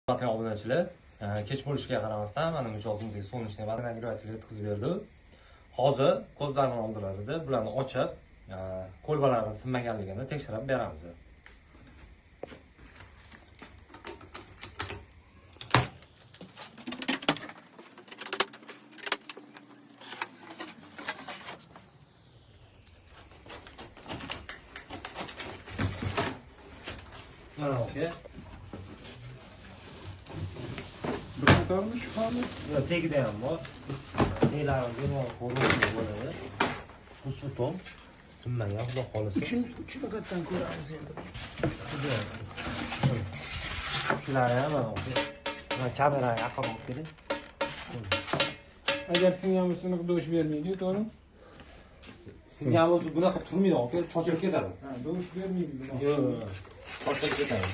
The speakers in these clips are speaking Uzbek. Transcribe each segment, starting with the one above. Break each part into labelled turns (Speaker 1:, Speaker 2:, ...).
Speaker 1: Obunachilar, kech bo'lishiga qaramasdan mana mijozimizga solnechniy nagradatelga yetkazib berdi. Hozir ko'zlarning oldilarida bularni ochib, kolbalarini sinmaganligini tekshirib beramiz. Mana aka.
Speaker 2: Bir qatormi shu hali?
Speaker 1: Yo, tegida ham bor. Neylari bemalol ko'rinib bo'ladi. Bu suton sinmagan, xudo xolisa.
Speaker 2: Uchini qatdan ko'ramiz endi.
Speaker 1: Shular ham mana aka. Mana kameraga yaqin olib keling.
Speaker 2: Agar singan bo'lsa uni do'sh bermaydi, to'g'rimi?
Speaker 1: Singan bo'lsa bunaqa turmaydi aka, chochilib ketadi.
Speaker 2: Ha, do'sh bermaydi buni.
Speaker 1: Yo'q, chochilib ketadi.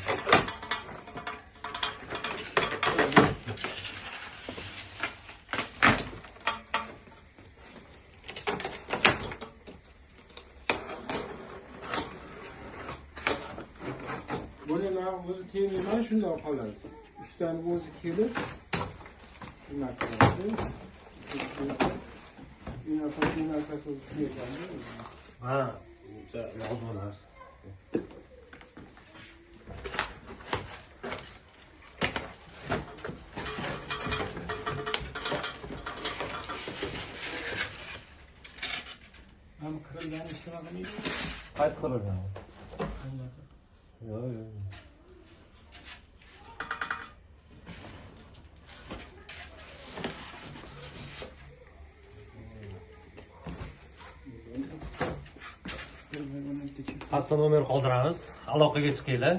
Speaker 2: Buni men o'zi tegmayman, shunday qoladi. Ustidan o'zi kelib bunaqa qiladi. Inaqasi kelganda.
Speaker 1: Ha, o'sha yozmalar.
Speaker 2: Ham qirilgan ish nima qilmaydi?
Speaker 1: Qaysi qirilgan? Yo'q, yo'q. Pastda nomer qoldiramiz. Aloqaga chiqinglar.